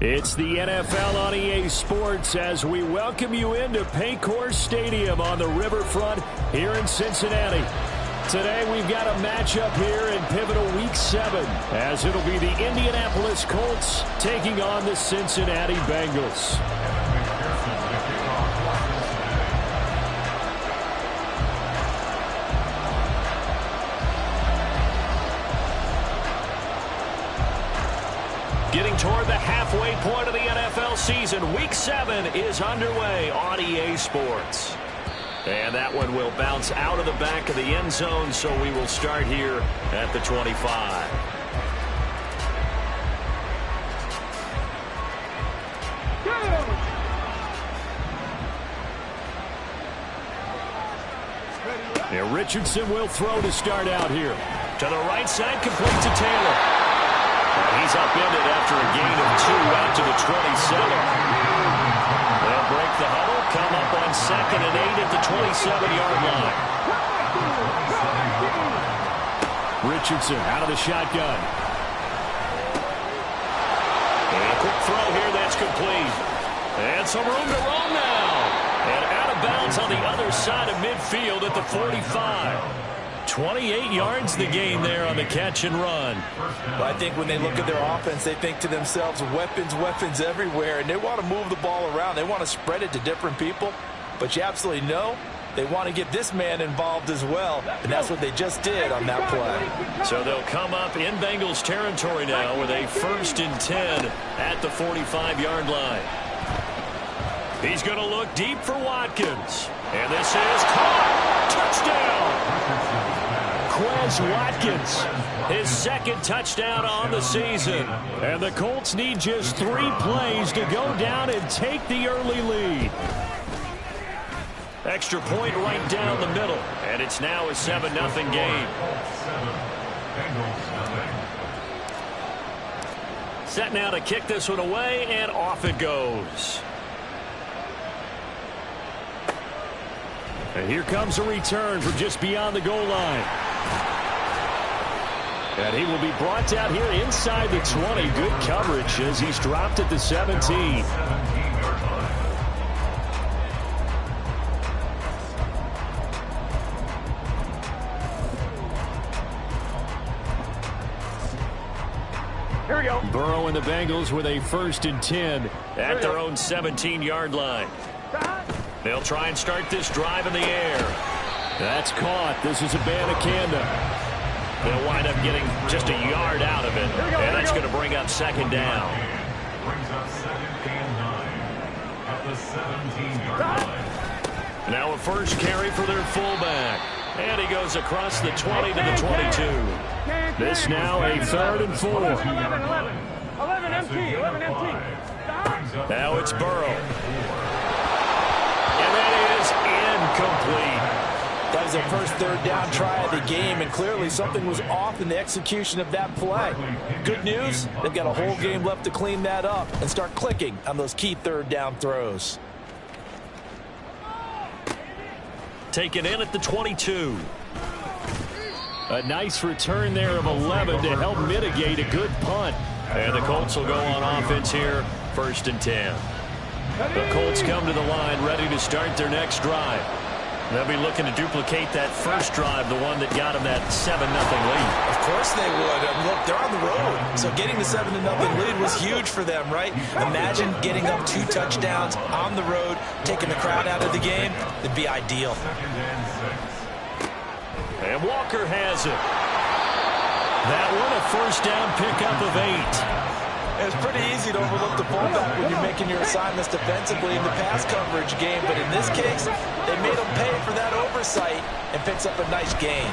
It's the NFL on EA Sports as we welcome you into Paycor Stadium on the riverfront here in Cincinnati. Today we've got a matchup here in pivotal Week 7 as it'll be the Indianapolis Colts taking on the Cincinnati Bengals. Getting toward the halfway point of the NFL season, Week 7 is underway on EA Sports. And that one will bounce out of the back of the end zone, so we will start here at the 25. Now Richardson will throw to start out here. To the right side, complete to Taylor. And he's upended after a gain of 2 out to the 27. They'll break the huddle, come up on 2nd and 8 at the 27-yard line. Richardson out of the shotgun. And a quick throw here, that's complete. And some room to roam now. And out of bounds on the other side of midfield at the 45. 28 yards the gain there on the catch and run. Well, I think when they look at their offense, they think to themselves, weapons everywhere, and they want to move the ball around. They want to spread it to different people, but you absolutely know they want to get this man involved as well, and that's what they just did on that play. So they'll come up in Bengals territory now with a 1st and 10 at the 45-yard line. He's going to look deep for Watkins, and this is caught. Touchdown! Quez Watkins, his 2nd touchdown on the season. And the Colts need just 3 plays to go down and take the early lead. Extra point right down the middle, and it's now a 7-0 game. Set now to kick this one away, and off it goes. And here comes a return from just beyond the goal line. And he will be brought down here inside the 20. Good coverage as he's dropped at the 17. Here we go. Burrow and the Bengals with a 1st and 10 at their own 17-yard line. They'll try and start this drive in the air. That's caught. This is Abanikanda. They'll wind up getting just a yard out of it, and that's going to bring up 2nd down. Brings up 2nd and 9 at the 17-yard line. Now a first carry for their fullback, and he goes across the 20 to the 22. This now a 3rd and 4. 11 MT. Now it's Burrow. And that is incomplete. That was their first 3rd down try of the game, and clearly something was off in the execution of that play. Good news, they've got a whole game left to clean that up and start clicking on those key 3rd down throws. Taken in at the 22. A nice return there of 11 to help mitigate a good punt. And the Colts will go on offense here, 1st and 10. The Colts come to the line ready to start their next drive. They'll be looking to duplicate that first drive, the one that got them that 7-0 lead. Of course they would. Look, they're on the road, so getting the 7-0 lead was huge for them, right? Imagine getting up 2 touchdowns on the road, taking the crowd out of the game. It'd be ideal. And Walker has it. That one a 1st down pickup of 8. It's pretty easy to overlook the fullback when you're making your assignments defensively in the pass coverage game, but in this case, they made him pay for that oversight and picks up a nice gain.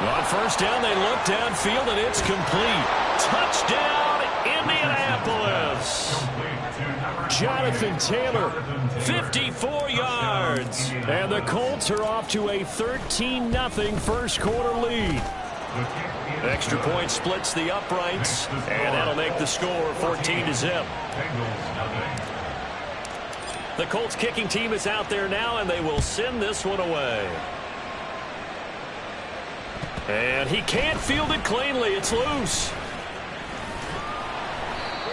On 1st down, they look downfield, and it's complete. Touchdown, Indianapolis. Jonathan Taylor, 54 yards. And the Colts are off to a 13-0 first quarter lead. Extra point splits the uprights, and that'll make the score 14-0. The Colts kicking team is out there now, and they will send this one away. And he can't field it cleanly. It's loose.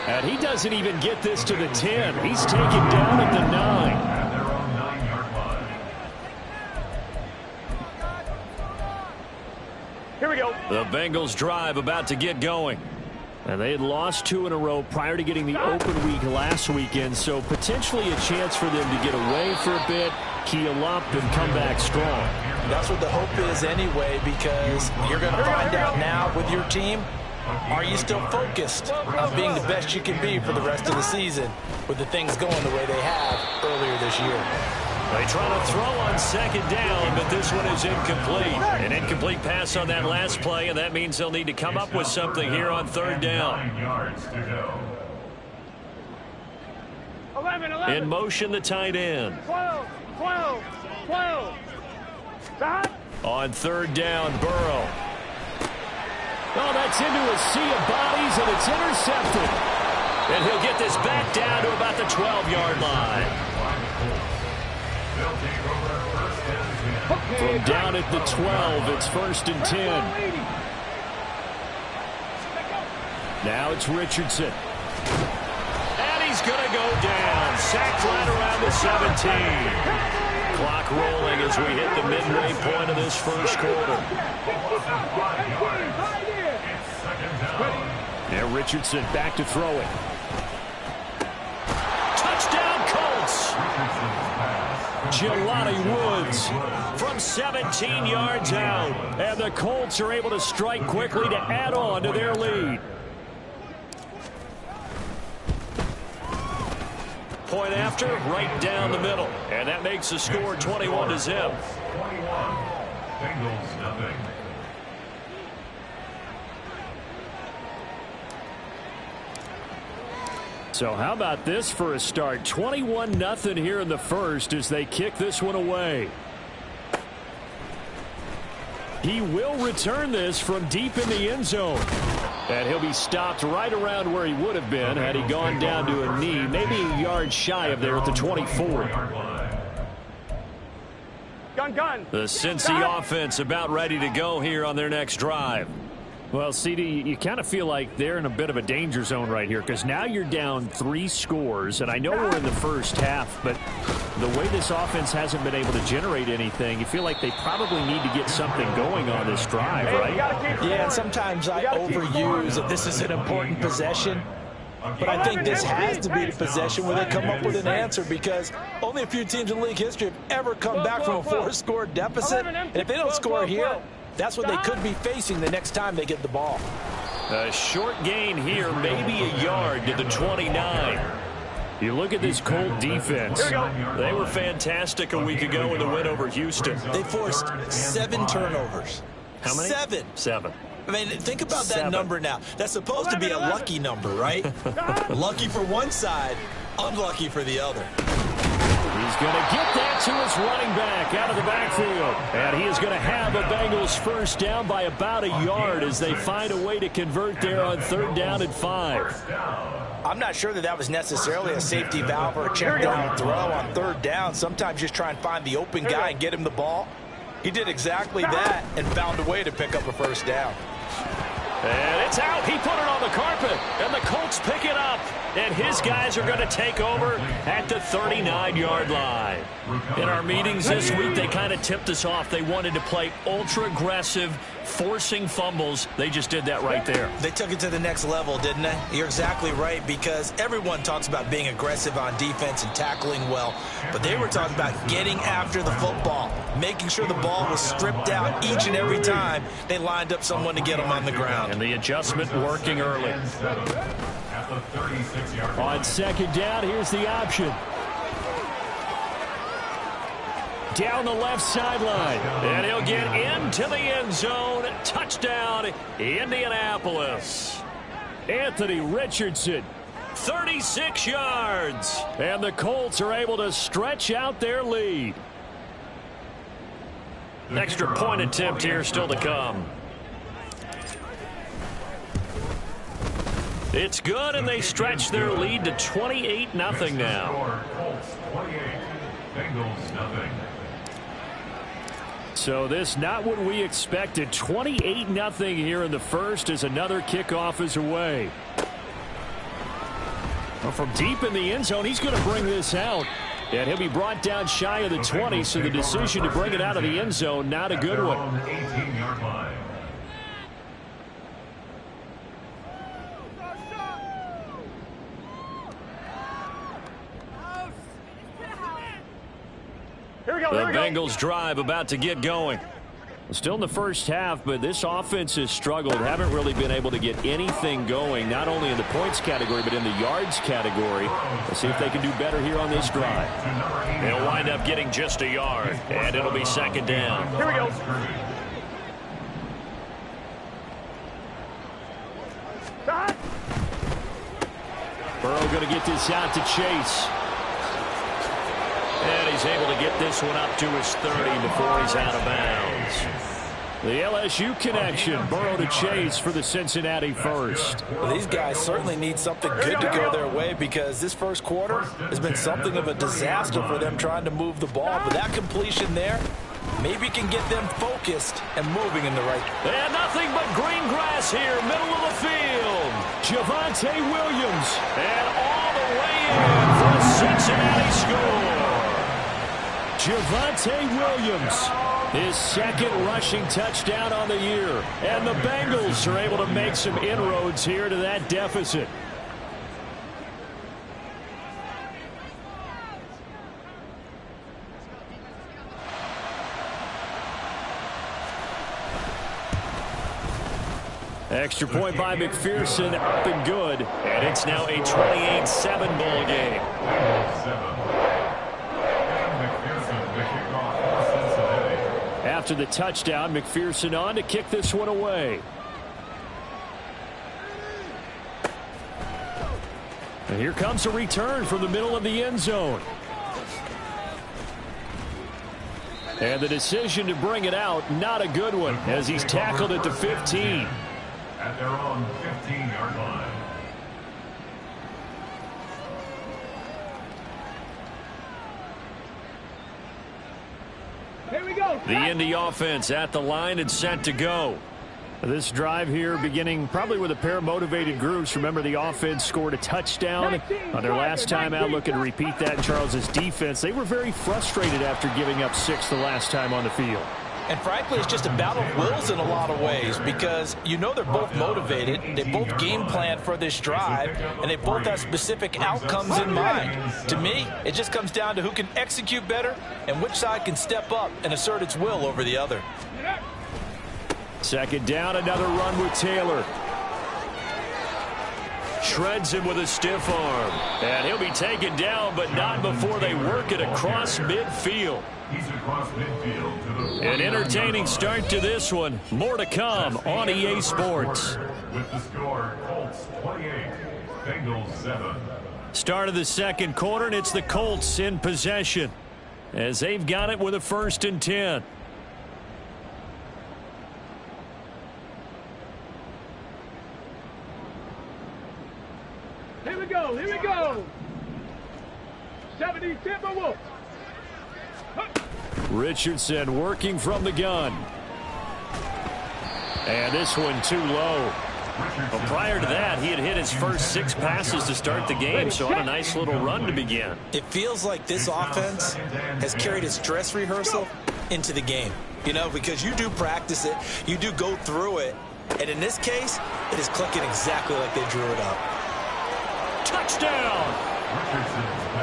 And he doesn't even get this to the 10. He's taken down at the 9. At their own 9-yard line. Here we go. The Bengals drive about to get going. And they had lost 2 in a row prior to getting the open week last weekend, so potentially a chance for them to get away for a bit, keel up, and come back strong. That's what the hope is anyway, because you're going to find out now with your team, are you still focused on being the best you can be for the rest of the season with the things going the way they have earlier this year? They try to throw on second down, but this one is incomplete. An incomplete pass on that last play, and that means they'll need to come up with something here on third down. 9 yards to go. 11. In motion, the tight end. 12. On third down, Burrow. Oh, that's into a sea of bodies, and it's intercepted. And he'll get this back down to about the 12-yard line. They'll take over first and 10. From down at the 12, it's first and 10. Now it's Richardson. And he's going to go down. Sacked right around the 17. Clock rolling as we hit the midway point of this first quarter. Now Richardson back to throw it. Touchdown Colts! Jelani Woods from 17 yards out. And the Colts are able to strike quickly to add on to their lead. Point after, right down the middle. And that makes the score 21-0. 21. Bengals nothing. So how about this for a start? 21-0 here in the first as they kick this one away. He will return this from deep in the end zone. And he'll be stopped right around where he would have been had he gone down to a knee, maybe a yard shy of there at the 24. Gun. The Cincy offense about ready to go here on their next drive. Well, CD, you kind of feel like they're in a bit of a danger zone right here because now you're down 3 scores, and I know we're in the first half, but the way this offense hasn't been able to generate anything, you feel like they probably need to get something going on this drive, right? Yeah, and sometimes I overuse that this is an important possession, but I think this has to be the possession where they come up with an answer because only a few teams in league history have ever come back from a 4-score deficit, and if they don't score here, that's what they could be facing the next time they get the ball. A short gain here, maybe a yard to the 29. You look at this Colt defense. They were fantastic a week ago in the win over Houston. They forced 7 turnovers. How many? 7. I mean, think about that number now. That's supposed to be a lucky number, right? Lucky for one side, unlucky for the other. He's going to get that to his running back out of the backfield. And he is going to have a Bengals first down by about a yard as they find a way to convert there on third down and 5. I'm not sure that was necessarily a safety valve or a check down throw on third down. Sometimes just try and find the open guy and get him the ball. He did exactly that and found a way to pick up a first down. And it's out. He put it on the carpet. And the Colts pick it up. And his guys are going to take over at the 39-yard line. In our meetings this week, they kind of tipped us off. They wanted to play ultra-aggressive, forcing fumbles. They just did that right there. They took it to the next level, didn't they? You're exactly right, because everyone talks about being aggressive on defense and tackling well. But they were talking about getting after the football, making sure the ball was stripped out each and every time they lined up someone to get them on the ground. And the adjustment working early. At the 36-yard line. On second down, here's the option. Down the left sideline. And he'll get into the end zone. Touchdown, Indianapolis. Anthony Richardson, 36 yards. And the Colts are able to stretch out their lead. Extra point attempt here still to come. It's good, and they stretch their lead to 28-0 now. Colts 28, Bengals nothing. So this not what we expected. 28-0 here in the first as another kickoff is away. Well, from deep in the end zone, he's going to bring this out. And he'll be brought down shy of the 20, so the decision to bring it out of the end zone, not a good one. 18-yard line. Here we go. The Bengals drive about to get going. Still in the first half, but this offense has struggled. Haven't really been able to get anything going, not only in the points category, but in the yards category. Let's see if they can do better here on this drive. They'll wind up getting just a yard, and it'll be second down. Here we go. Burrow going to get this out to Chase. And he's able to get this one up to his 30 before he's out of bounds. The LSU connection, Burrow to Chase for the Cincinnati first. Well, these guys certainly need something good to go their way because this first quarter has been something of a disaster for them trying to move the ball. But that completion there maybe can get them focused and moving in the right. And nothing but green grass here, middle of the field. Javonte Williams, and all the way in for a Cincinnati score. Javonte Williams, his second rushing touchdown on the year. And the Bengals are able to make some inroads here to that deficit. Extra point by McPherson, up and good. And it's now a 28-7 ball game. After the touchdown, McPherson on to kick this one away. And here comes a return from the middle of the end zone. And the decision to bring it out, not a good one, as he's tackled at the 15. At their own 15-yard line. Here we go. The Indy offense at the line and set to go. This drive here beginning probably with a pair of motivated groups. Remember, the offense scored a touchdown on their last time out. Looking to repeat that in Charles's defense. They were very frustrated after giving up 6 the last time on the field. And frankly, it's just a battle of wills in a lot of ways because you know they're both motivated, they both game plan for this drive, and they both have specific outcomes in mind. To me, it just comes down to who can execute better and which side can step up and assert its will over the other. Second down, another run with Taylor. Shreds him with a stiff arm. And he'll be taken down, but not before they work it across midfield. He's across midfield to the An entertaining start to this one. More to come on EA Sports. With the score, Colts 28, Bengals 7. Start of the second quarter, and it's the Colts in possession as they've got it with a 1st and 10. Here we go. Here we go. 70 Timberwolves. Richardson working from the gun. And this one too low. Well, prior to that, he had hit his first 6 passes to start the game, so on a nice little run to begin. It feels like this offense has carried its dress rehearsal into the game. You know, because you do practice it, you do go through it, and in this case, it is clicking exactly like they drew it up. Touchdown!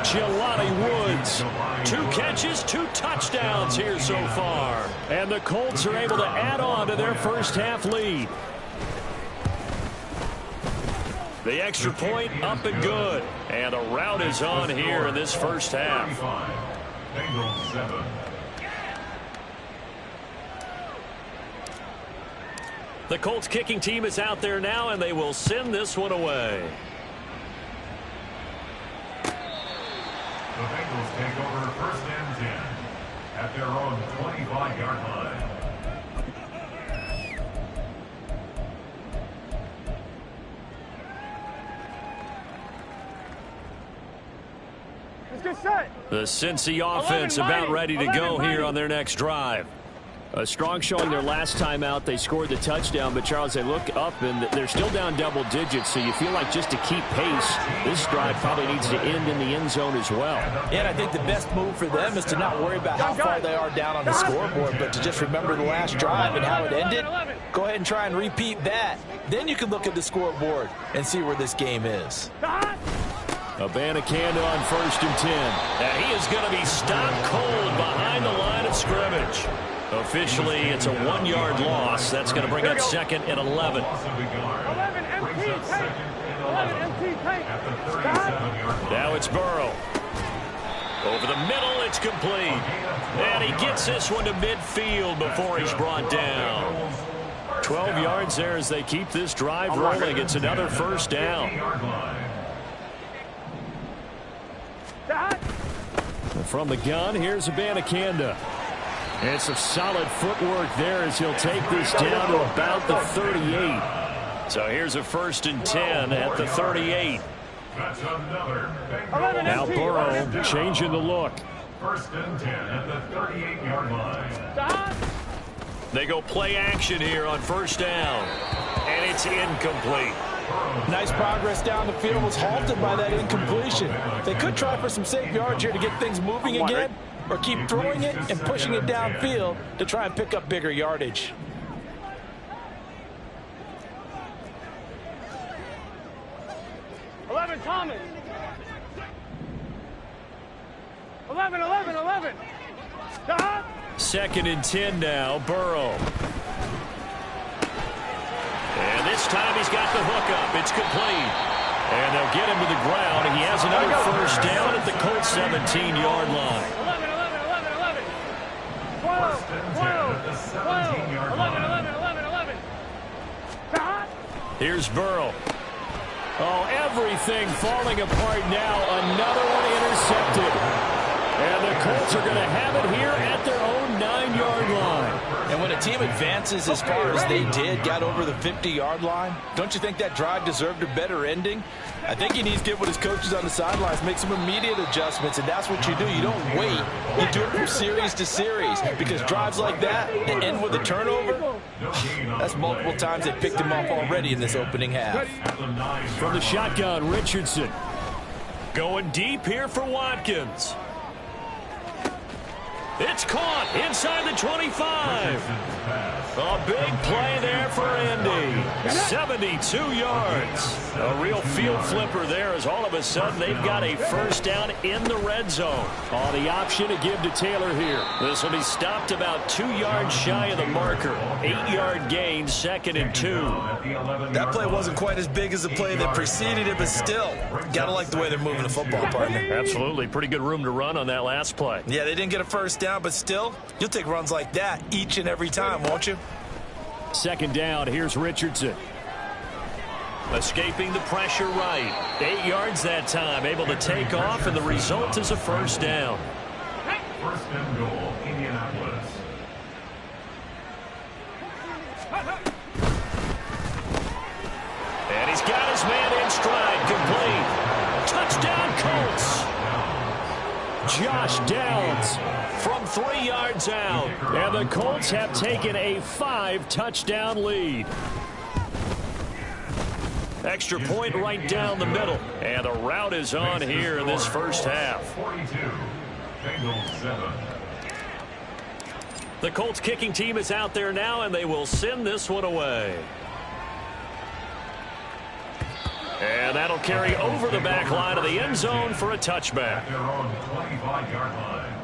Jelani Woods. 2 catches, 2 touchdowns here so far. And the Colts are able to add on to their first half lead. The extra point up and good. And a rout is on here in this first half. Bengals 7. The Colts kicking team is out there now, and they will send this one away. The Bengals take over 1st and 10 at their own 25-yard line. Let's get set. The Cincy offense about ready to go here on their next drive. A strong showing their last time out. They scored the touchdown, but Charles, they look up and they're still down double digits, so you feel like just to keep pace, this drive probably needs to end in the end zone as well. And I think the best move for them is to not worry about how far they are down on the scoreboard, but to just remember the last drive and how it ended. Go ahead and try and repeat that. Then you can look at the scoreboard and see where this game is. Abanikanda on 1st and 10. And he is going to be stopped cold behind the line of scrimmage. Officially, it's a 1-yard loss. That's going to bring up 2nd and 11. 11 MT, take. 11 MT, take. Now it's Burrow. Over the middle, it's complete. And he gets this one to midfield before he's brought down. 12 yards there as they keep this drive rolling. It's another 1st down. From the gun, here's Abanikanda. And some solid footwork there as he'll take this down to about the 38. So here's a 1st and 10 at the 38. Now Burrow changing the look. 1st and 10 at the 38-yard line. They go play action here on 1st down. And it's incomplete. Nice progress down the field, was halted by that incompletion. They could try for some safe yards here to get things moving again, or keep throwing it and pushing it downfield to try and pick up bigger yardage. Thomas. 11. 2nd and 10 now, Burrow. And this time he's got the hook up. It's complete. And they'll get him to the ground. He has another 1st down at the Colts 17-yard line. 11. 12. Here's Burrow. Oh, everything falling apart now. Another one intercepted. And the Colts are going to have it here at their own 9-yard line. And when a team advances as far as they did, got over the 50-yard line, don't you think that drive deserved a better ending? I think he needs to get with his coaches on the sidelines, make some immediate adjustments, and that's what you do. You don't wait. You do it from series to series, because drives like that that end with a turnover, that's multiple times they picked him off already in this opening half. From the shotgun, Richardson. Going deep here for Watkins. It's caught inside the 25. A big play there for Indy. 72 yards. A real field flipper there as all of a sudden they've got a 1st down in the red zone. Oh, the option to give to Taylor here. This will be stopped about 2 yards shy of the marker. 8-yard gain, 2nd and 2. That play wasn't quite as big as the play that preceded it, but still, gotta like the way they're moving the football, partner. Absolutely. Pretty good room to run on that last play. Yeah, they didn't get a 1st down, but still, you'll take runs like that each and every time, won't you? 2nd down, here's Richardson. Escaping the pressure right. 8 yards that time, able to take off, and the result is a 1st down. 1st and goal, Indianapolis. And he's got his man in stride, complete. Touchdown, Colts. Josh Downs from 3 yards out. And the Colts have taken a 5-touchdown lead. Extra point right down the middle. And the route is on here in this 1st half. 42, Bengals 7. The Colts kicking team is out there now, and they will send this one away. And that'll carry over the back line of the end zone for a touchback. At their own 25-yard line.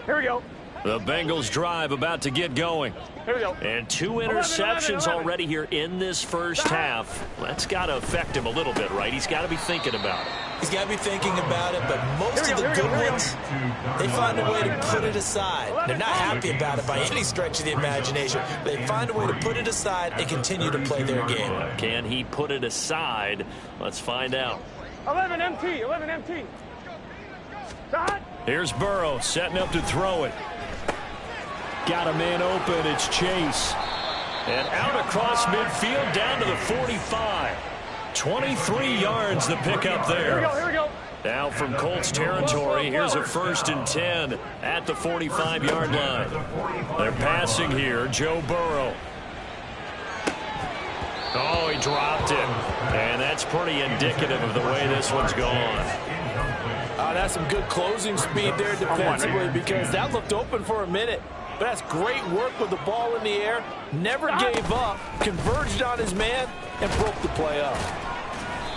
Here we go. The Bengals drive about to get going. Here we go. And 2 interceptions 11. already here in this 1st half. That's got to affect him a little bit, right? He's got to be thinking about it. He's got to be thinking about it, but most of the good ones, they find a way to put it aside. They're not happy about it by any stretch of the imagination. They find a way to put it aside and continue to play their game. Can he put it aside? Let's find out. 11 MT. Start. Here's Burrow setting up to throw it. Got a man open. It's Chase. And out across midfield down to the 45. 23 yards the pickup there. Here we go. Now from Colts territory, here's a 1st and 10 at the 45-yard line. They're passing here, Joe Burrow. Oh, he dropped it. And that's pretty indicative of the way this one's gone. That's some good closing speed there defensively because that looked open for a minute. But that's great work with the ball in the air. Never gave up, converged on his man, and broke the play up.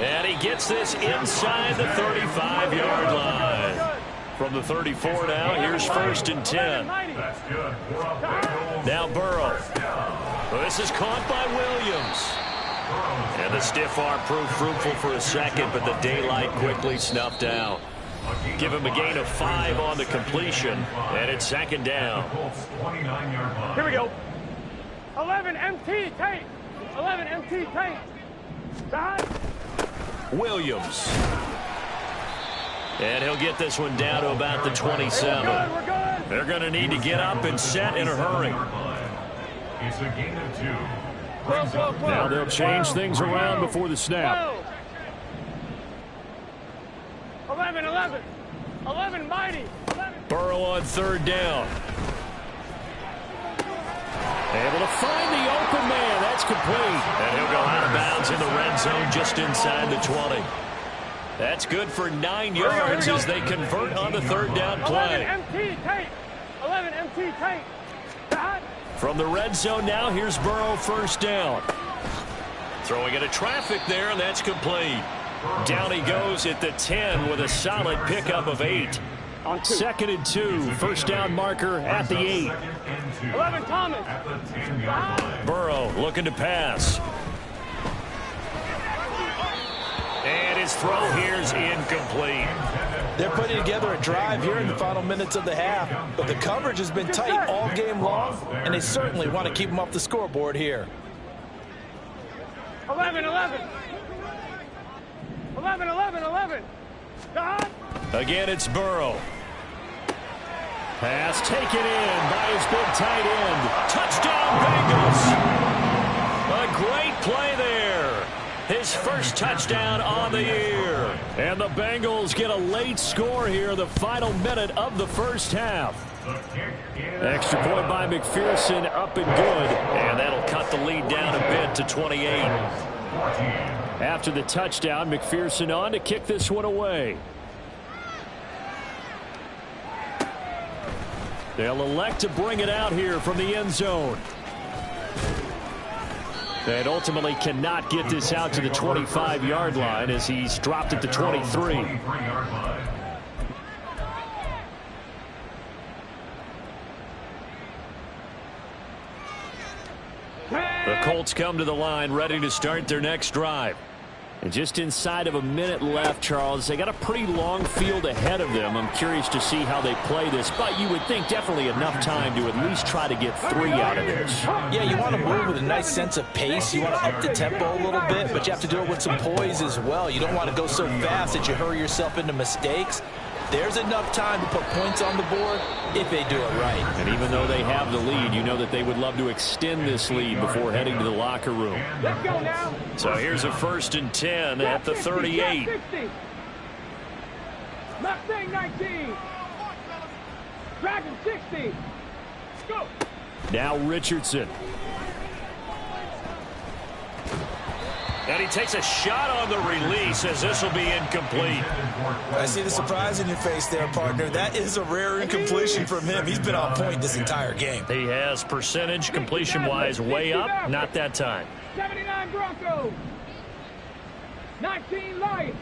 And he gets this inside the 35-yard line. From the 34 now, here's 1st and 10. Now Burrow. Well, this is caught by Williams. And the stiff arm proved fruitful for a second, but the daylight quickly snuffed out. Give him a gain of 5 on the completion, and it's 2nd down. Here we go. 11 MT tank. 11 MT tank. Side. Williams. And he'll get this one down to about the 27. We're good. They're going to need to get up and set in a hurry. It's a gain of 2. Now they'll change things around before the snap. 11, 11. 11 mighty. 11. Burrow on 3rd down. Able to find the open man. That's complete. And he'll go out of bounds in the red zone just inside the 20. That's good for 9 yards as they convert on the 3rd down play. 11 MT tank. 11 MT tank. From the red zone now, here's Burrow 1st down. Throwing into traffic there, and that's complete. Down he goes at the 10 with a solid pickup of 8. 2nd and 2, 1st down marker at the 8. 11 Thomas. Burrow looking to pass. And his throw here's incomplete. They're putting together a drive here in the final minutes of the half, but the coverage has been tight all game long, and they certainly want to keep them off the scoreboard here. 11, 11. 11, 11, 11. Again, it's Burrow. Pass taken in by his big tight end. Touchdown, Bengals. A great play there. His 1st touchdown on the year. And the Bengals get a late score here, the final minute of the 1st half. Extra point by McPherson, up and good. And that'll cut the lead down a bit to 28. After the touchdown, McPherson on to kick this one away. They'll elect to bring it out here from the end zone. And ultimately cannot get this out to the 25-yard line as he's dropped at the 23. The Colts come to the line ready to start their next drive. And just inside of a minute left, Charles, they got a pretty long field ahead of them. I'm curious to see how they play this, but you would think definitely enough time to at least try to get 3 out of this. Yeah, you want to move with a nice sense of pace. You want to up the tempo a little bit, but you have to do it with some poise as well. You don't want to go so fast that you hurry yourself into mistakes. There's enough time to put points on the board if they do it right. And even though they have the lead, you know that they would love to extend this lead before heading to the locker room. Let's go now. So here's a 1st and 10 at the 38. Mustang 19. Dragon 60. Go. Now Richardson. And he takes a shot on the release as this will be incomplete. I see the surprise in your face there, partner. That is a rare incompletion from him. He's been on point this entire game. He has percentage completion-wise way up. Not that time. 79 Broncos. 19 Lions.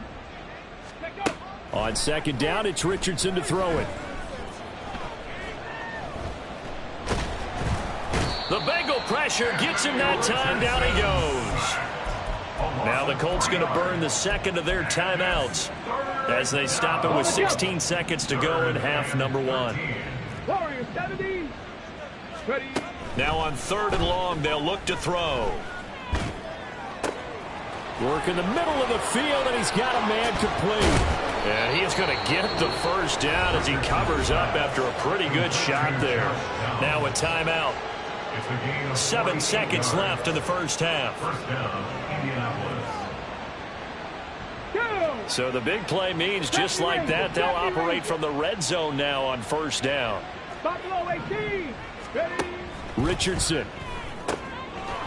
On 2nd down, it's Richardson to throw it. The Bengal pressure gets him that time. Down he goes. Now the Colts going to burn the 2nd of their timeouts as they stop it with 16 seconds to go in half number 1. Warriors 70. Ready. Now on 3rd and long, they'll look to throw. Work in the middle of the field, and he's got a man complete. And he is going to get the 1st down as he covers up after a pretty good shot there. Now a timeout. 7 seconds left in the 1st half. So the big play means just like that, they'll operate from the red zone now on first down. Buffalo 18. Ready? Richardson.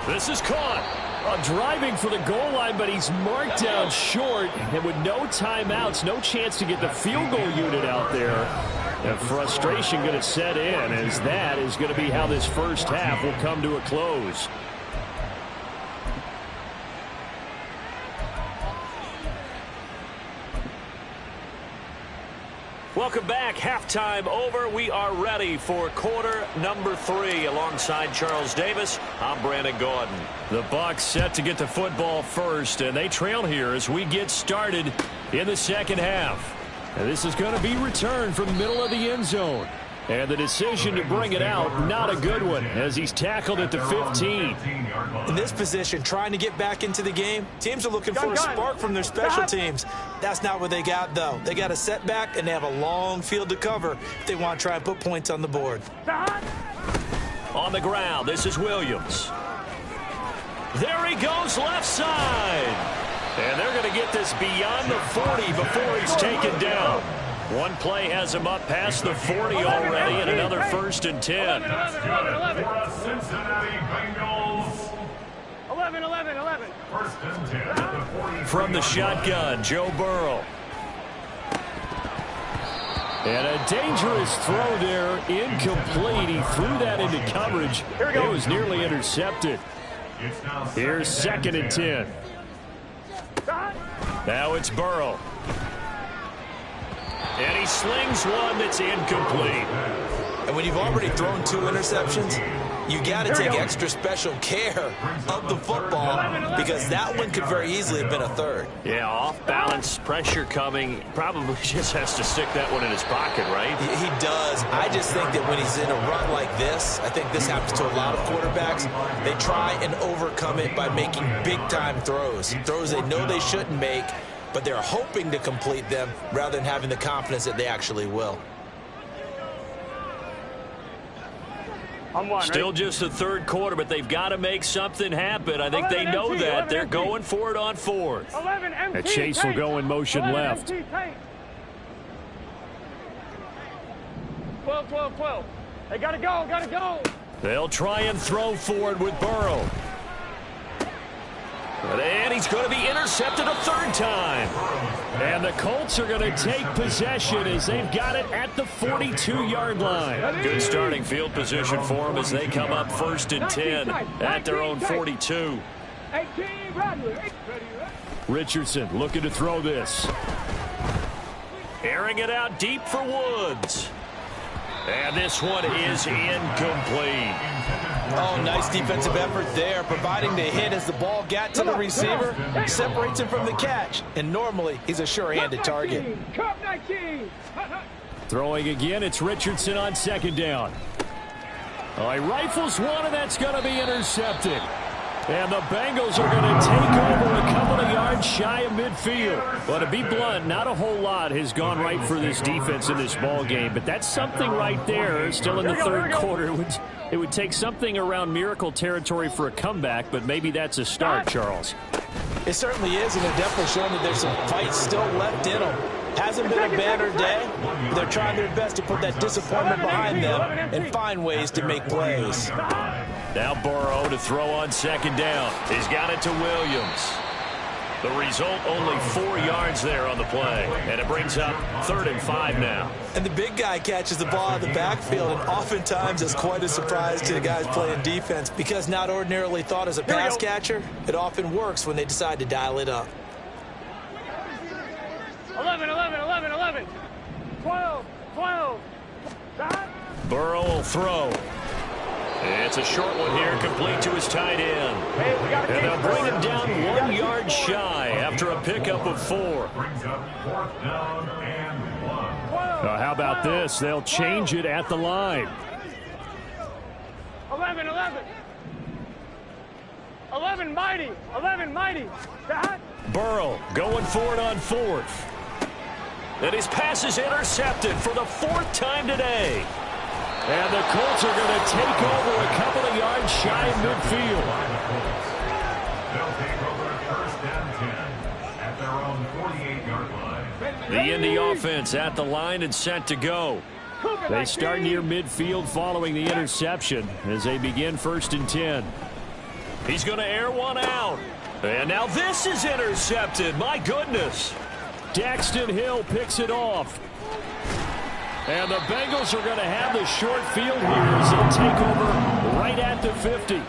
This is caught. Driving for the goal line, but he's marked down short. And with no timeouts, no chance to get the field goal unit out there. And frustration going to set in, as that is going to be how this first half will come to a close. Welcome back. Halftime over. We are ready for quarter number 3. Alongside Charles Davis, I'm Brandon Gaudin. The Bucs set to get the football first, and they trail here as we get started in the second half. And this is going to be returned from the middle of the end zone. And the decision to bring it out, not a good one, as he's tackled at the 15. In this position, trying to get back into the game, teams are looking for a spark from their special teams. That's not what they got, though. They got a setback, and they have a long field to cover if they want to try and put points on the board. On the ground, this is Williams. There he goes, left side. And they're going to get this beyond the 40 before he's taken down. One play has him up past the 40 already, and another first and 10. That's good for a Cincinnati Bengals. 11. First and 10 at the 40. From the shotgun, Joe Burrow. And a dangerous throw there, incomplete. He threw that into coverage. It was nearly intercepted. Here's second and 10. Now it's Burrow. And he slings one that's incomplete. And when you've already thrown 2 interceptions, you got to take extra special care of the football, because that one could very easily have been a third. Yeah, off balance, pressure coming. Probably just has to stick that one in his pocket, right? He does. I just think that when he's in a run like this, I think this happens to a lot of quarterbacks, they try and overcome it by making big-time throws. Throws they know they shouldn't make, but they're hoping to complete them rather than having the confidence that they actually will. Still just the third quarter, but they've got to make something happen. I think they know that. They're going for it on fourth. And Chase will go in motion left. 12. They gotta go. They'll try and throw forward with Burrow. And he's going to be intercepted a third time. And the Colts are going to take possession as they've got it at the 42-yard line. Good starting field position for them as they come up first and 10 at their own 42. Richardson looking to throw this. Airing it out deep for Woods. And this one is incomplete. Oh, nice defensive effort there, providing the hit as the ball got to the receiver, separates him from the catch, and normally he's a sure-handed target. Throwing again, it's Richardson on second down. Oh, he rifles one, and that's going to be intercepted. And the Bengals are going to take over a couple of yards shy of midfield. But to be blunt, not a whole lot has gone right for this defense in this ball game. But that's something right there. Still in the third quarter. It would take something around miracle territory for a comeback, but maybe that's a start, Charles. It certainly is, and they're definitely showing that there's some fight still left in them. Hasn't been a banner day. They're trying their best to put that disappointment behind them and find ways to make plays. Now Burrow to throw on second down. He's got it to Williams. The result, only 4 yards there on the play. And it brings up 3rd and 5 now. And the big guy catches the ball in the backfield, and oftentimes it's quite a surprise to the guys playing defense, because not ordinarily thought as a pass catcher, it often works when they decide to dial it up. 11. 12. Burrow will throw. It's a short one here, complete to his tight end. And they'll bring him down 1 yard shy after a pickup of 4. Brings up 4th down and 1. How about this? They'll change it at the line. 11 mighty. Burrow going for it on 4th. And his pass is intercepted for the 4th time today. And the Colts are going to take over a couple of yards shy of midfield. They'll take over 1st and 10 at their own 48-yard line. The Indy offense at the line and set to go. They start near midfield following the interception as they begin 1st and 10. He's going to air one out. And now this is intercepted. My goodness. Daxton Hill picks it off. And the Bengals are going to have the short field here as they'll take over right at the 50. The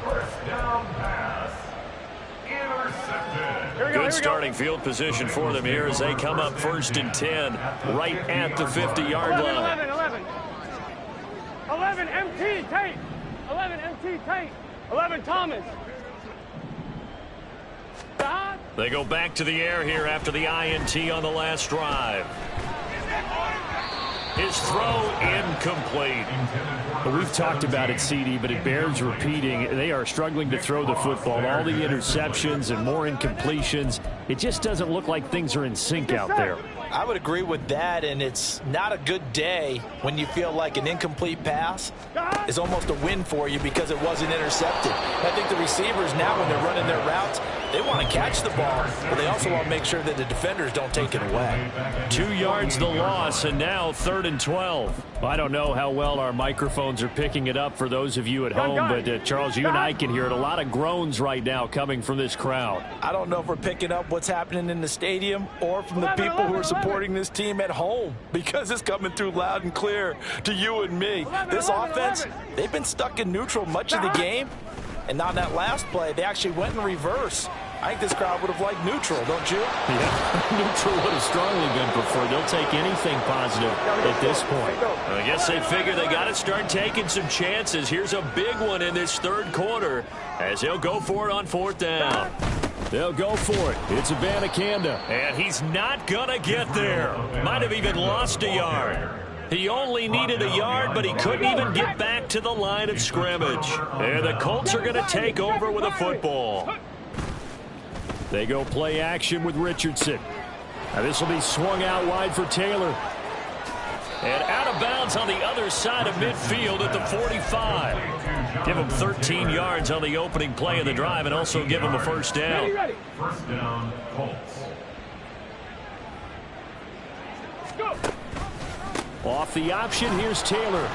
first down pass. Intercepted. Good starting field position for them here as they come up 1st and 10 right at the 50-yard line. 11 MT Tate. 11 MT Tate. 11 Thomas. They go back to the air here after the INT on the last drive. His throw incomplete. Well, we've talked about it, CD, but it bears repeating. They are struggling to throw the football. All the interceptions and more incompletions. It just doesn't look like things are in sync out there. I would agree with that, and it's not a good day when you feel like an incomplete pass is almost a win for you because it wasn't intercepted. I think the receivers now, when they're running their routes, they want to catch the ball, but they also want to make sure that the defenders don't take it away. 2 yards the loss, and now 3rd and 12. I don't know how well our microphones are picking it up for those of you at home, but Charles, you and I can hear it. A lot of groans right now coming from this crowd. I don't know if we're picking up what's happening in the stadium or from the people who are supporting this team at home, because it's coming through loud and clear to you and me. This offense, they've been stuck in neutral much of the game, and on that last play, they actually went in reverse. I think this crowd would have liked neutral, don't you? Yeah, neutral would have strongly been preferred. They'll take anything positive at this point. I guess they figure they got to start taking some chances. Here's a big one in this 3rd quarter as they'll go for it on 4th down. They'll go for it. It's Abanikanda. And he's not going to get there. Might have even lost a yard. He only needed a yard, but he couldn't even get back to the line of scrimmage. And the Colts are going to take over with a football. They go play action with Richardson. Now this will be swung out wide for Taylor. And out of bounds on the other side of midfield at the 45. Give him 13 yards on the opening play of the drive and also give him a 1st down. 1st down, Colts. Off the option, here's Taylor.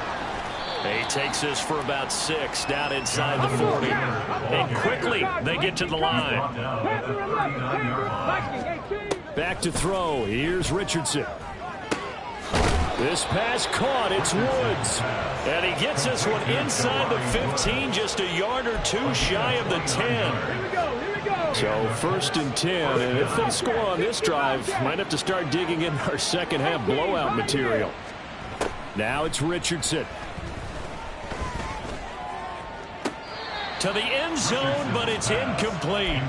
He takes this for about 6 down inside the 40. And quickly they get to the line. Back to throw. Here's Richardson. This pass caught. It's Woods. And he gets this one inside the 15, just a yard or 2 shy of the 10. So 1st and 10. And if they score on this drive, might have to start digging in our second half blowout material. Now it's Richardson. To the end zone, but it's incomplete.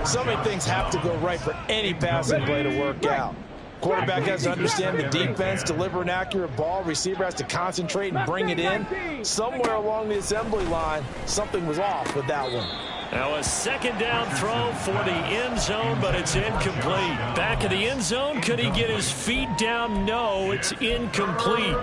So many things have to go right for any passing play to work out. Quarterback has to understand the defense, deliver an accurate ball. Receiver has to concentrate and bring it in. Somewhere along the assembly line, something was off with that one. Now a 2nd down throw for the end zone, but it's incomplete. Back of the end zone, could he get his feet down? No, it's incomplete.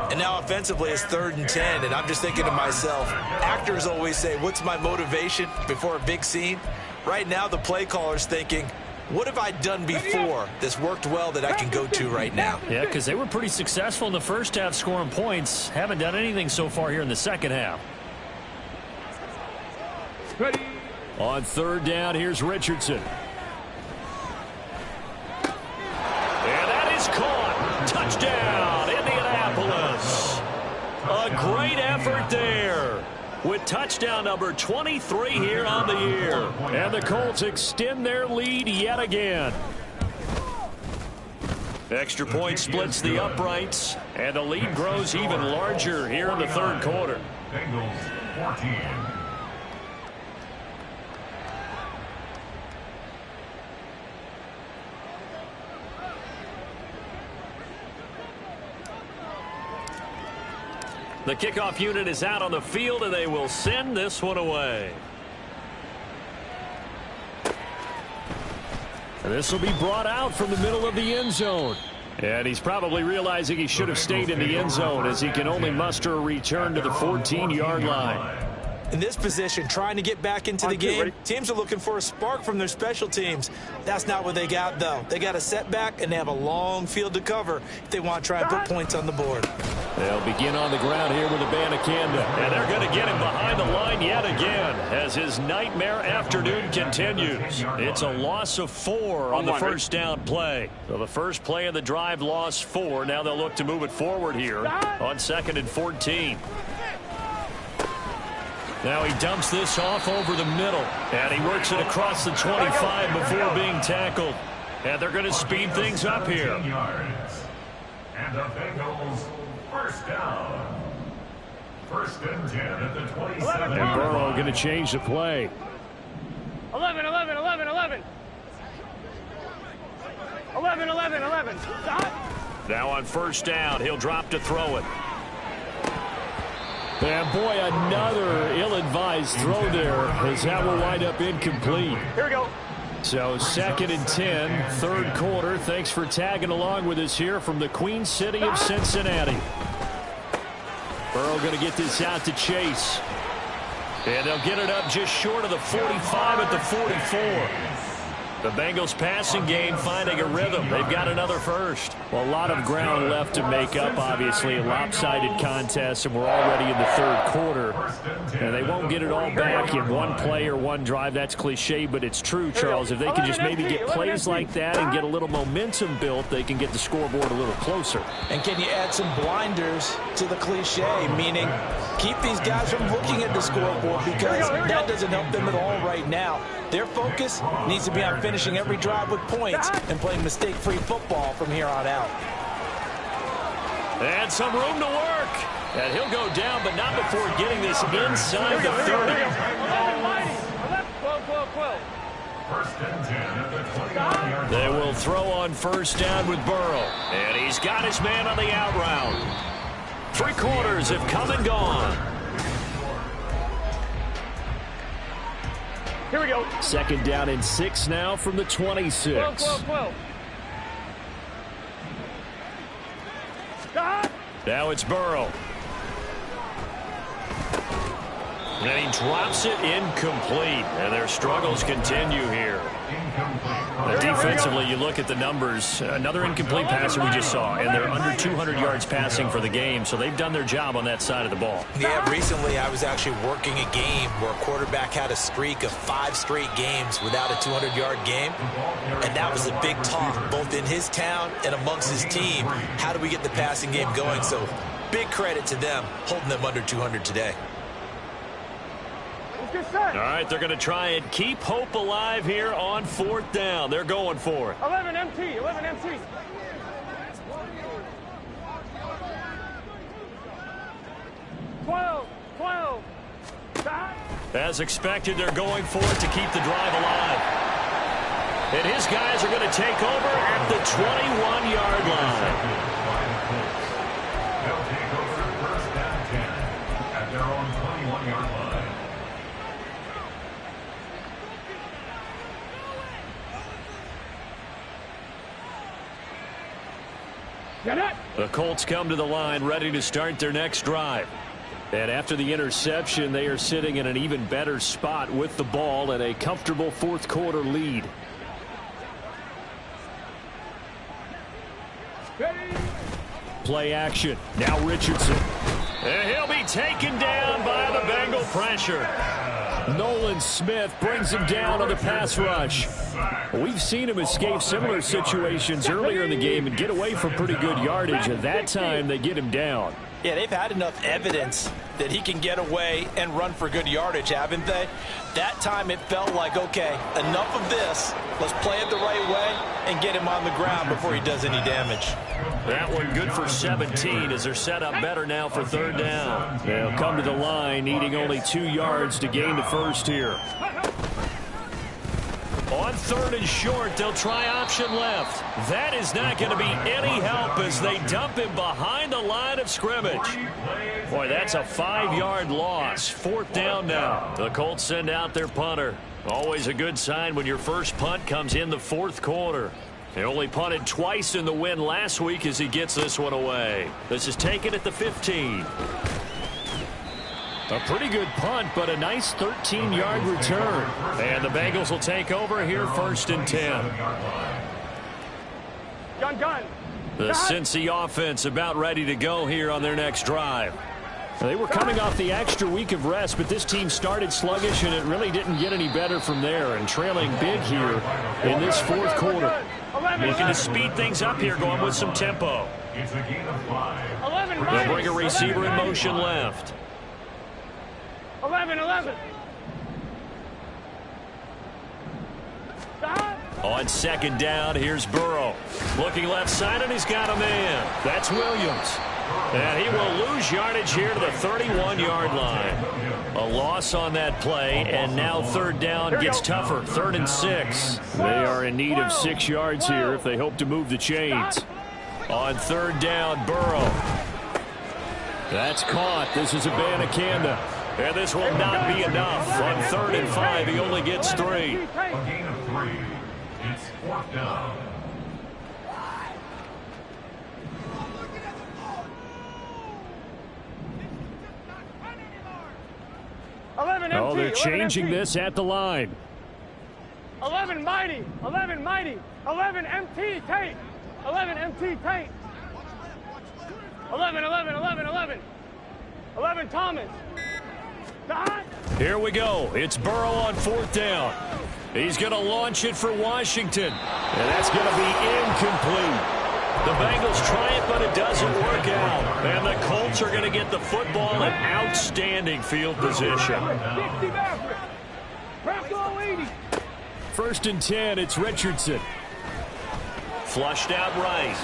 And now offensively it's 3rd and 10, and I'm just thinking to myself, actors always say, what's my motivation before a big scene? Right now the play caller's thinking, what have I done before that's worked well that I can go to right now? Yeah, because they were pretty successful in the 1st half scoring points. Haven't done anything so far here in the 2nd half. On 3rd down, here's Richardson. And that is caught. Touchdown, Indianapolis. A great effort there with touchdown number 23 here on the year. And the Colts extend their lead yet again. Extra point splits the uprights, and the lead grows even larger here in the 3rd quarter. Bengals 14. The kickoff unit is out on the field, and they will send this one away. And this will be brought out from the middle of the end zone. And he's probably realizing he should have stayed in the end zone as he can only muster a return to the 14-yard line. In this position, trying to get back into the game, teams are looking for a spark from their special teams. That's not what they got, though. They got a setback, and they have a long field to cover if they want to try and put points on the board. They'll begin on the ground here with Abanikanda. And they're going to get him behind the line yet again as his nightmare afternoon continues. It's a loss of 4 on the first down play. So the first play of the drive lost 4. Now they'll look to move it forward here on 2nd and 14. Now he dumps this off over the middle. And he works it across the 25 before being tackled. And they're going to speed things up here. And the Bengals first down. 1st and 10 at the 27. And Burrow going to change the play. 11, 11, 11, 11. 11, 11, 11. Stop. Now on 1st down, he'll drop to throw it. And boy, another ill-advised throw there as that will wind up incomplete. Here we go. So 2nd and 10, 3rd quarter. Thanks for tagging along with us here from the Queen City of Cincinnati. Burrow going to get this out to Chase. And they'll get it up just short of the 45 at the 44. The Bengals passing game finding a rhythm. They've got another first. Well, a lot of ground left to make up, obviously. A lopsided contest, and we're already in the 3rd quarter. And they won't get it all back in one play or one drive. That's cliche, but it's true, Charles. If they can just maybe get plays like that and get a little momentum built, they can get the scoreboard a little closer. And can you add some blinders to the cliche, meaning keep these guys from looking at the scoreboard because that doesn't help them at all right now. Their focus needs to be on finishing every drive with points and playing mistake-free football from here on out. And some room to work. And he'll go down, but not before getting this inside the 30. 12. 1st and 10 at the 21-yard line. They will throw on 1st down with Burrow. And he's got his man on the out route. 3 quarters have come and gone. Here we go. 2nd down and 6 now from the 26. 12. Now it's Burrow. And he drops it incomplete. And their struggles continue here. Defensively, you look at the numbers. Another incomplete pass that we just saw. And they're under 200 yards passing for the game. So they've done their job on that side of the ball. Yeah, recently I was actually working a game where a quarterback had a streak of 5 straight games without a 200-yard game. And that was a big talk, both in his town and amongst his team. How do we get the passing game going? So big credit to them holding them under 200 today. All right, they're going to try and keep hope alive here on 4th down. They're going for it. 11 MT. 11 MT. Twelve. Stop. As expected, they're going for it to keep the drive alive. And his guys are going to take over at the 21-yard line. They'll take over 1st and 10 at their own 21-yard line. The Colts come to the line ready to start their next drive. And after the interception, they are sitting in an even better spot with the ball and a comfortable 4th quarter lead. Play action. Now Richardson. And he'll be taken down by the Bengal pressure. Nolan Smith brings him down on the pass rush. We've seen him escape similar situations earlier in the game and get away from pretty good yardage. At that time, they get him down. Yeah, they've had enough evidence that he can get away and run for good yardage, haven't they? That time it felt like, okay, enough of this. Let's play it the right way and get him on the ground before he does any damage. That one good for 17 as they're set up better now for 3rd down. They'll come to the line needing only 2 yards to gain the first here. On 3rd and short, they'll try option left. That is not going to be any help as they dump him behind the line of scrimmage. Boy, that's a 5-yard loss. 4th down now. The Colts send out their punter. Always a good sign when your first punt comes in the 4th quarter. He only punted twice in the win last week as he gets this one away. This is taken at the 15. A pretty good punt, but a nice 13-yard return. And the Bengals will take over here, 1st and 10. Gun. The Cincy offense about ready to go here on their next drive. They were coming off the extra week of rest, but this team started sluggish, and it really didn't get any better from there, and trailing big here in this 4th quarter. Looking to speed things up here, going with some tempo. It's a gain of 5. They'll bring a receiver in motion left. 11. On 2nd down, here's Burrow. Looking left side, and he's got a man. That's Williams. And he will lose yardage here to the 31-yard line. A loss on that play, and now 3rd down gets tougher. 3rd and 6. They are in need of 6 yards here if they hope to move the chains. On 3rd down, Burrow. That's caught. This is Abanikanda. And this will not be enough. On 3rd and 5, he only gets 3. A gain of 3. It's 4th down. Oh, they're changing this at the line. 11 mighty. 11 MT Tate. 11 MT Tate. 11 Thomas. Here we go. It's Burrow on 4th down. He's going to launch it for Washington. And that's going to be incomplete. The Bengals try it, but it doesn't work out. And the Colts are going to get the football in outstanding field position. 1st and 10, it's Richardson. Flushed out right.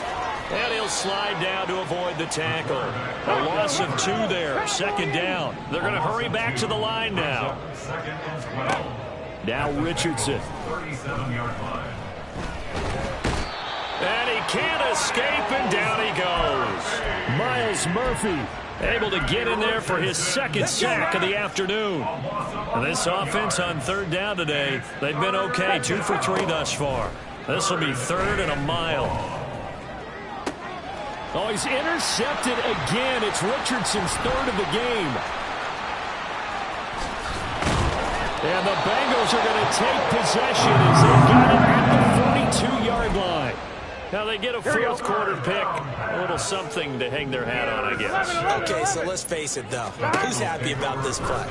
And he'll slide down to avoid the tackle. A loss of 2 there. 2nd down. They're going to hurry back to the line now. 2nd and 12. Now Richardson. 37-yard line. And he can't escape, and down he goes. Myles Murphy able to get in there for his 2nd sack of the afternoon. And this offense on 3rd down today, they've been okay. 2 for 3 thus far. This will be 3rd and a mile. Oh, he's intercepted again. It's Richardson's 3rd of the game. And the Bengals are going to take possession as they've got it at the 42-yard line. Now they get a 4th quarter pick. A little something to hang their hat on, I guess. Okay, so let's face it, though. Who's happy about this play?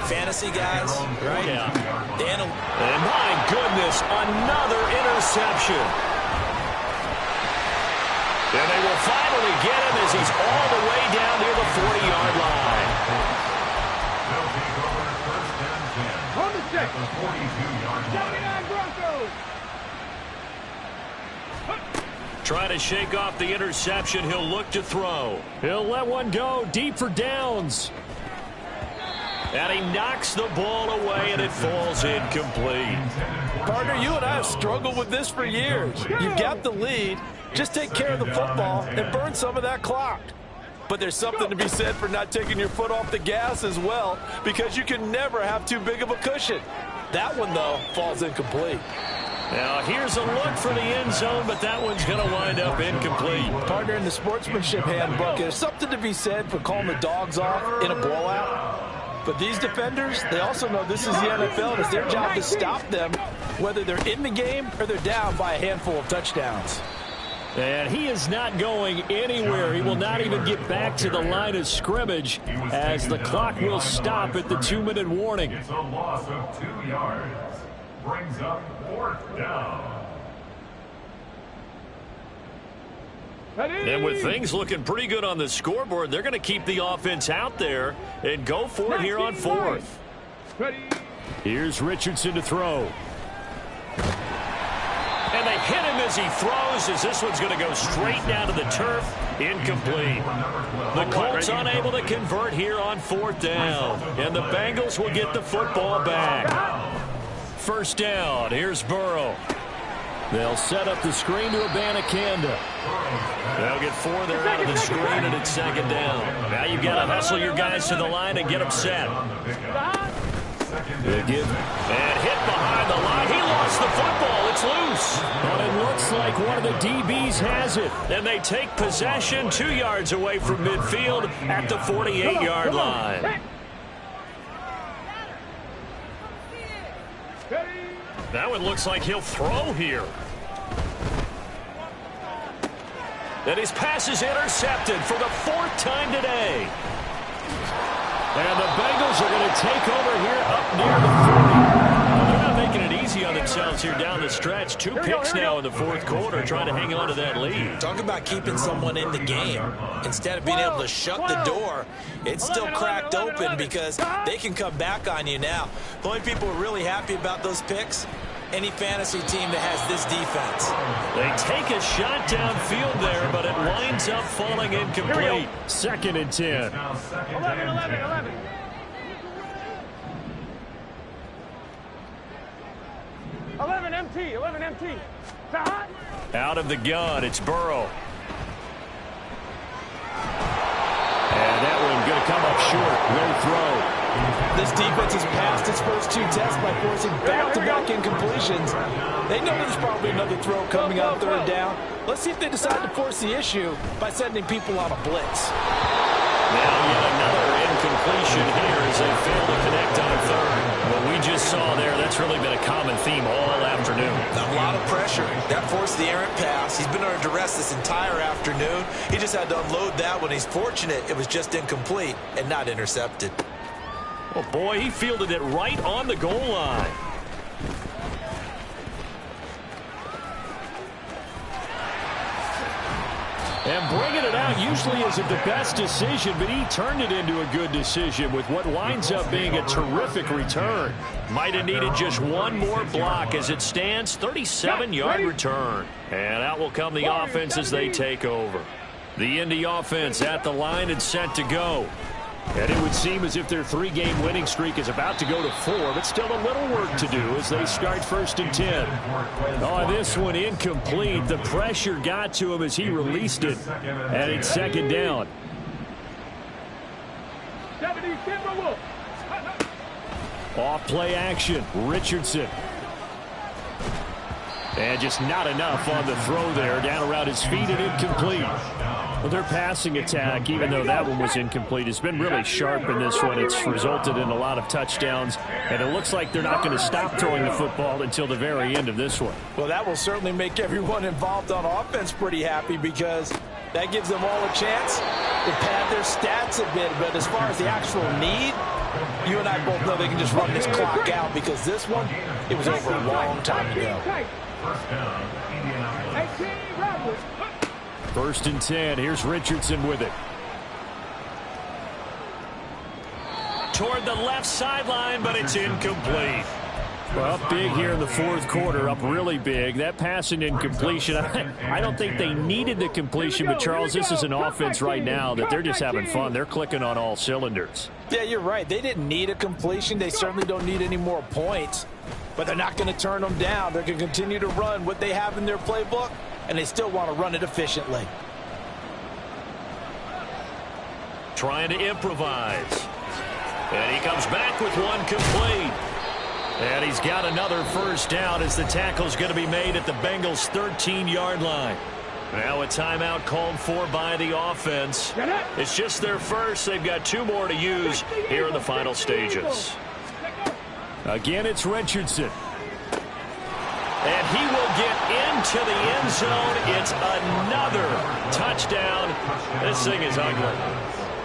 Fantasy guys, right? Yeah. And my goodness, another interception. And they will finally get him as he's all the way down near the 40-yard line. They'll take over 1st and 10. At the 42-yard line. Broncos. Trying to shake off the interception. He'll look to throw. He'll let one go deep for downs. And he knocks the ball away, and it falls incomplete. Partner, you and I have struggled with this for years. You've got the lead. Just take care of the football and burn some of that clock. But there's something to be said for not taking your foot off the gas as well, because you can never have too big of a cushion. That one, though, falls incomplete. Now, here's a look for the end zone, but that one's going to wind up incomplete. Partner, in the sportsmanship handbook, there's something to be said for calling the dogs off in a blowout. But these defenders, they also know this is the NFL, and it's their job to stop them, whether they're in the game or they're down by a handful of touchdowns. And he is not going anywhere. He will not even get back to the line of scrimmage as the clock will stop at the 2-minute warning. It's a loss of 2 yards. Brings up 4th down. And with things looking pretty good on the scoreboard, they're going to keep the offense out there and go for it here on 4th. Here's Richardson to throw. And they hit him as he throws, as this one's going to go straight down to the turf. Incomplete. The Colts unable to convert here on 4th down. And the Bengals will get the football back. 1st down. Here's Burrow. They'll set up the screen to Abanikanda. They'll get 4 there out of the screen, and it's 2nd down. Now you've got to hustle your guys to the line and get them set. They give. And hit behind the line. He lost the football. It's loose. But it looks like one of the DBs has it. And they take possession 2 yards away from midfield at the 48-yard line. Now it looks like he'll throw here. And his pass is intercepted for the 4th time today. And the Bengals are going to take over here up near the 40. Well, they're not making it easy on themselves here down the stretch. 2 picks now in the 4th quarter, trying to hang on to that lead. Talk about keeping someone in the game. Instead of being able to shut the door, it's still cracked open because they can come back on you now. The only people who are really happy about those picks, any fantasy team that has this defense. They take a shot downfield there, but it winds up falling incomplete. 2nd and 10. 11. 11 MT. Out of the gun, it's Burrow. And that one going to come up short. No throw. This defense has passed its first 2 tests by forcing back-to-back incompletions. They know there's probably another throw coming on 3rd down. Let's see if they decide to force the issue by sending people on a blitz. Now yet another incompletion here as they fail to connect on 3rd. What we just saw there, that's really been a common theme all afternoon. A lot of pressure. That forced the errant pass. He's been under duress this entire afternoon. He just had to unload that one. He's fortunate it was just incomplete and not intercepted. Oh, boy, he fielded it right on the goal line. And bringing it out usually isn't the best decision, but he turned it into a good decision with what winds up being a terrific return. Might have needed just one more block as it stands, 37-yard return. And out will come the offense as they take over. The Indy offense at the line and set to go. And it would seem as if their 3-game winning streak is about to go to 4, but still a little work to do as they start 1st and 10. Oh, this one incomplete. The pressure got to him as he released it. And it's 2nd down. Off play action. Richardson. And just not enough on the throw there. Down around his feet and incomplete. Well, their passing attack, even though that one was incomplete, has been really sharp in this one. It's resulted in a lot of touchdowns, and it looks like they're not going to stop throwing the football until the very end of this one. Well, that will certainly make everyone involved on offense pretty happy because that gives them all a chance to pad their stats a bit. But as far as the actual need, you and I both know they can just run this clock out because this one, it was over a long time ago. 1st and 10. Here's Richardson with it. Toward the left sideline, but it's incomplete. Well, up big here in the 4th quarter, up really big. That pass and incompletion, I don't think they needed the completion, but Charles, this is an offense right now that they're just having fun. They're clicking on all cylinders. Yeah, you're right. They didn't need a completion. They certainly don't need any more points, but they're not going to turn them down. They're going to continue to run what they have in their playbook, and they still want to run it efficiently. Trying to improvise. And he comes back with one complete. And he's got another 1st down as the tackle's going to be made at the Bengals' 13-yard line. Now a timeout called for by the offense. It's just their first. They've got 2 more to use here in the final stages. Again, it's Richardson. And he will get into the end zone. It's another touchdown. This thing is ugly.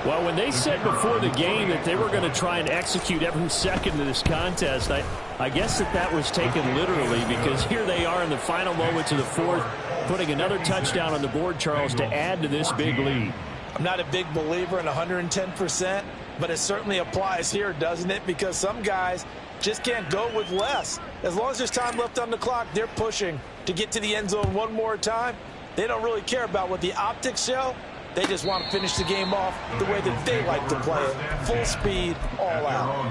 Well, when they said before the game that they were going to try and execute every second of this contest, I guess that was taken literally because here they are in the final moments of the 4th, putting another touchdown on the board, Charles, to add to this big lead. I'm not a big believer in 110%, but it certainly applies here, doesn't it? Because some guys just can't go with less. As long as there's time left on the clock, they're pushing to get to the end zone one more time. They don't really care about what the optics show. They just want to finish the game off the way that they like to play it. Full speed, all out.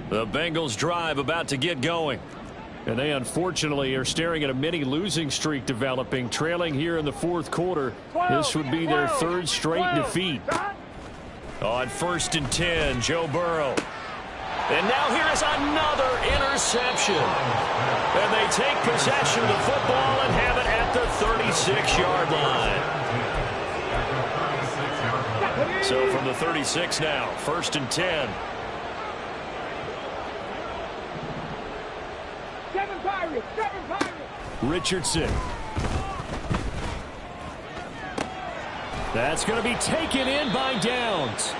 The Bengals drive about to get going. And they unfortunately are staring at a mini losing streak developing, trailing here in the 4th quarter. This would be their 3rd straight defeat. On 1st and 10, Joe Burrow. And now here is another interception. And they take possession of the football and have it at the 36-yard line. So from the 36 now, 1st and 10. 7 Pirates, 7 Pirates. Richardson. That's going to be taken in by Downs.